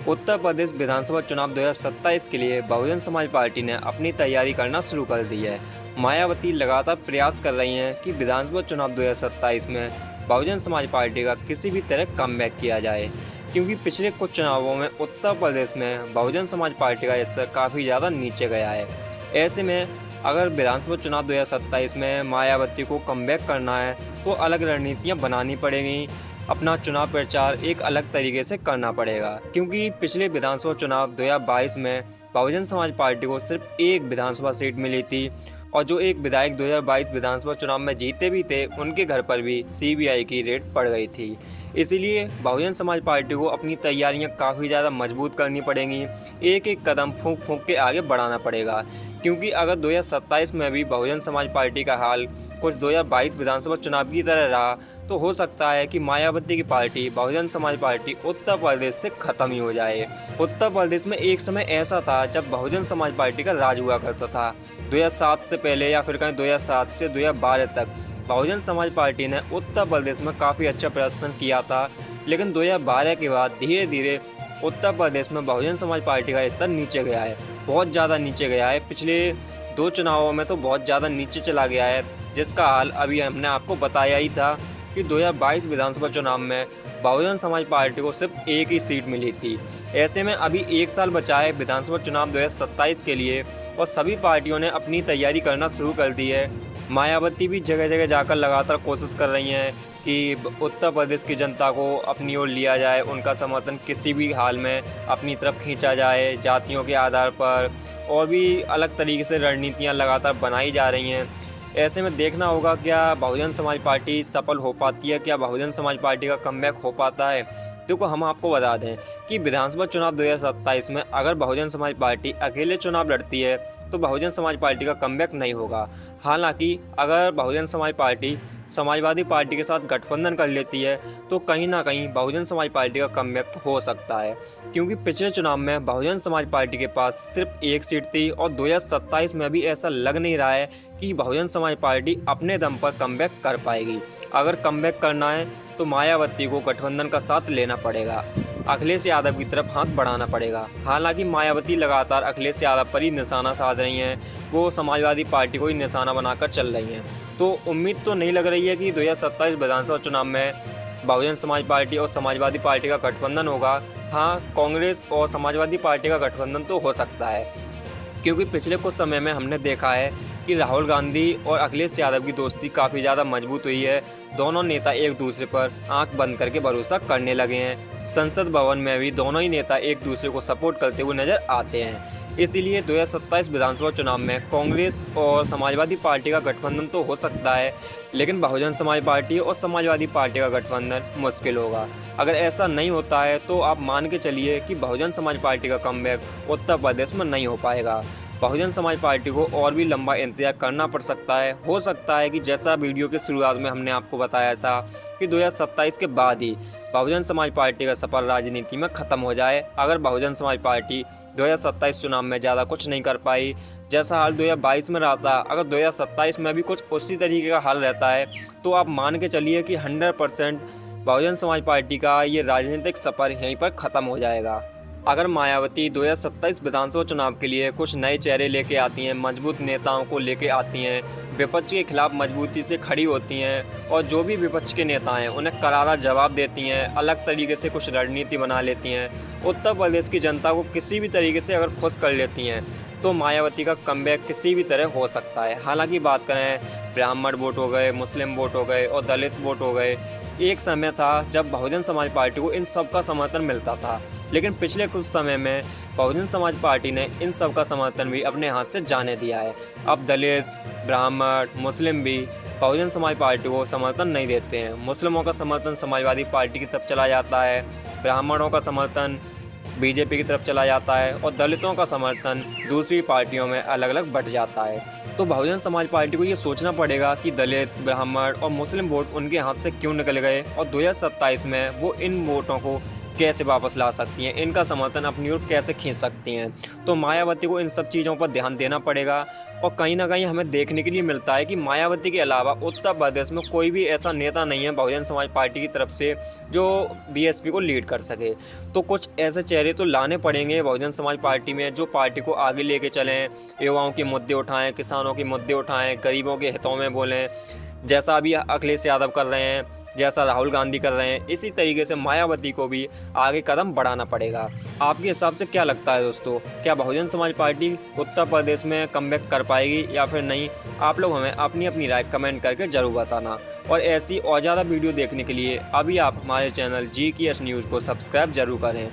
उत्तर प्रदेश विधानसभा चुनाव 2027 के लिए बहुजन समाज पार्टी ने अपनी तैयारी करना शुरू कर दी है। मायावती लगातार प्रयास कर रही हैं कि विधानसभा चुनाव 2027 में बहुजन समाज पार्टी का किसी भी तरह कमबैक किया जाए, क्योंकि पिछले कुछ चुनावों में उत्तर प्रदेश में बहुजन समाज पार्टी का स्तर काफ़ी ज़्यादा नीचे गया है। ऐसे में अगर विधानसभा चुनाव 2027 में मायावती को कमबैक करना है तो अलग रणनीतियाँ बनानी पड़ेंगी। अपना चुनाव प्रचार एक अलग तरीके से करना पड़ेगा, क्योंकि पिछले विधानसभा चुनाव 2022 में बहुजन समाज पार्टी को सिर्फ एक विधानसभा सीट मिली थी और जो एक विधायक 2022 विधानसभा चुनाव में जीते भी थे उनके घर पर भी सीबीआई की रेड पड़ गई थी। इसीलिए बहुजन समाज पार्टी को अपनी तैयारियां काफ़ी ज़्यादा मजबूत करनी पड़ेंगी, एक एक कदम फूंक फूंक के आगे बढ़ाना पड़ेगा, क्योंकि अगर 2027 में भी बहुजन समाज पार्टी का हाल कुछ 2022 विधानसभा चुनाव की तरह रहा तो हो सकता है कि मायावती की पार्टी बहुजन समाज पार्टी उत्तर प्रदेश से ख़त्म ही हो जाए। उत्तर प्रदेश में एक समय ऐसा था जब बहुजन समाज पार्टी का राज हुआ करता था। 2007 से पहले या फिर कहीं 2007 से 2012 तक बहुजन समाज पार्टी ने उत्तर प्रदेश में काफ़ी अच्छा प्रदर्शन किया था, लेकिन 2012 के बाद धीरे धीरे उत्तर प्रदेश में बहुजन समाज पार्टी का स्तर नीचे गया है, बहुत ज़्यादा नीचे गया है। पिछले 2 चुनावों में तो बहुत ज़्यादा नीचे चला गया है, जिसका हाल अभी हमने आपको बताया ही था कि 2022 विधानसभा चुनाव में बहुजन समाज पार्टी को सिर्फ एक ही सीट मिली थी। ऐसे में अभी 1 साल बचा है विधानसभा चुनाव 2027 के लिए और सभी पार्टियों ने अपनी तैयारी करना शुरू कर दी है। मायावती भी जगह जगह जाकर लगातार कोशिश कर रही हैं कि उत्तर प्रदेश की जनता को अपनी ओर लिया जाए, उनका समर्थन किसी भी हाल में अपनी तरफ खींचा जाए जातियों के आधार पर, और भी अलग तरीके से रणनीतियाँ लगातार बनाई जा रही हैं। ऐसे में देखना होगा क्या बहुजन समाज पार्टी सफल हो पाती है, क्या बहुजन समाज पार्टी का कमबैक हो पाता है। देखो, हम आपको बता दें कि विधानसभा चुनाव 2027 में अगर बहुजन समाज पार्टी अकेले चुनाव लड़ती है तो बहुजन समाज पार्टी का कमबैक नहीं होगा। हालांकि अगर बहुजन समाज पार्टी समाजवादी पार्टी के साथ गठबंधन कर लेती है तो कहीं ना कहीं बहुजन समाज पार्टी का कमबैक हो सकता है, क्योंकि पिछले चुनाव में बहुजन समाज पार्टी के पास सिर्फ एक सीट थी और 2027 में भी ऐसा लग नहीं रहा है कि बहुजन समाज पार्टी अपने दम पर कमबैक कर पाएगी। अगर कमबैक करना है तो मायावती को गठबंधन का साथ लेना पड़ेगा, अखिलेश यादव की तरफ हाथ बढ़ाना पड़ेगा। हालांकि मायावती लगातार अखिलेश यादव पर ही निशाना साध रही हैं, वो समाजवादी पार्टी को ही निशाना बनाकर चल रही हैं। तो उम्मीद तो नहीं लग रही है कि 2027 विधानसभा चुनाव में बहुजन समाज पार्टी और समाजवादी पार्टी का गठबंधन होगा। हाँ, कांग्रेस और समाजवादी पार्टी का गठबंधन तो हो सकता है, क्योंकि पिछले कुछ समय में हमने देखा है कि राहुल गांधी और अखिलेश यादव की दोस्ती काफ़ी ज़्यादा मजबूत हुई है। दोनों नेता एक दूसरे पर आंख बंद करके भरोसा करने लगे हैं। संसद भवन में भी दोनों ही नेता एक दूसरे को सपोर्ट करते हुए नजर आते हैं। इसीलिए 2027 विधानसभा चुनाव में कांग्रेस और समाजवादी पार्टी का गठबंधन तो हो सकता है, लेकिन बहुजन समाज पार्टी और समाजवादी पार्टी का गठबंधन मुश्किल होगा। अगर ऐसा नहीं होता है तो आप मान के चलिए कि बहुजन समाज पार्टी का कमबैक उत्तर प्रदेश में नहीं हो पाएगा। बहुजन समाज पार्टी को और भी लंबा इंतजार करना पड़ सकता है। हो सकता है कि जैसा वीडियो के शुरुआत में हमने आपको बताया था कि 2027 के बाद ही बहुजन समाज पार्टी का सफर राजनीति में ख़त्म हो जाए। अगर बहुजन समाज पार्टी 2027 चुनाव में ज़्यादा कुछ नहीं कर पाई, जैसा हाल 2022 में रहा था, अगर 2027 में भी कुछ उसी तरीके का हाल रहता है तो आप मान के चलिए कि 100% बहुजन समाज पार्टी का ये राजनीतिक सफ़र यहीं पर ख़त्म हो जाएगा। अगर मायावती 2027 विधानसभा चुनाव के लिए कुछ नए चेहरे लेके आती हैं, मजबूत नेताओं को लेके आती हैं, विपक्ष के खिलाफ मजबूती से खड़ी होती हैं और जो भी विपक्ष के नेता हैं उन्हें करारा जवाब देती हैं, अलग तरीके से कुछ रणनीति बना लेती हैं, उत्तर प्रदेश की जनता को किसी भी तरीके से अगर खुश कर लेती हैं तो मायावती का कमबैक किसी भी तरह हो सकता है। हालांकि बात करें ब्राह्मण वोट हो गए, मुस्लिम वोट हो गए और दलित वोट हो गए, एक समय था जब बहुजन समाज पार्टी को इन सब का समर्थन मिलता था, लेकिन पिछले कुछ समय में बहुजन समाज पार्टी ने इन सब का समर्थन भी अपने हाथ से जाने दिया है। अब दलित, ब्राह्मण, मुस्लिम भी बहुजन समाज पार्टी को समर्थन नहीं देते हैं। मुस्लिमों का समर्थन समाजवादी पार्टी की तरफ चला जाता है, ब्राह्मणों का समर्थन बीजेपी की तरफ चला जाता है और दलितों का समर्थन दूसरी पार्टियों में अलग अलग बट जाता है। तो बहुजन समाज पार्टी को ये सोचना पड़ेगा कि दलित, ब्राह्मण और मुस्लिम वोट उनके हाथ से क्यों निकल गए और 2027 में वो इन वोटों को कैसे वापस ला सकती हैं, इनका समर्थन अपनी ओर कैसे खींच सकती हैं। तो मायावती को इन सब चीज़ों पर ध्यान देना पड़ेगा। और कहीं ना कहीं हमें देखने के लिए मिलता है कि मायावती के अलावा उत्तर प्रदेश में कोई भी ऐसा नेता नहीं है बहुजन समाज पार्टी की तरफ से जो बीएसपी को लीड कर सके। तो कुछ ऐसे चेहरे तो लाने पड़ेंगे बहुजन समाज पार्टी में जो पार्टी को आगे लेके चलें, युवाओं के मुद्दे उठाएं, किसानों के मुद्दे उठाएं, गरीबों के हितों में बोलें, जैसा अभी अखिलेश यादव कर रहे हैं, जैसा राहुल गांधी कर रहे हैं। इसी तरीके से मायावती को भी आगे कदम बढ़ाना पड़ेगा। आपके हिसाब से क्या लगता है दोस्तों, क्या बहुजन समाज पार्टी उत्तर प्रदेश में कमबैक कर पाएगी या फिर नहीं? आप लोग हमें अपनी अपनी राय कमेंट करके ज़रूर बताना। और ऐसी और ज़्यादा वीडियो देखने के लिए अभी आप हमारे चैनल GKS न्यूज़ को सब्सक्राइब जरूर करें।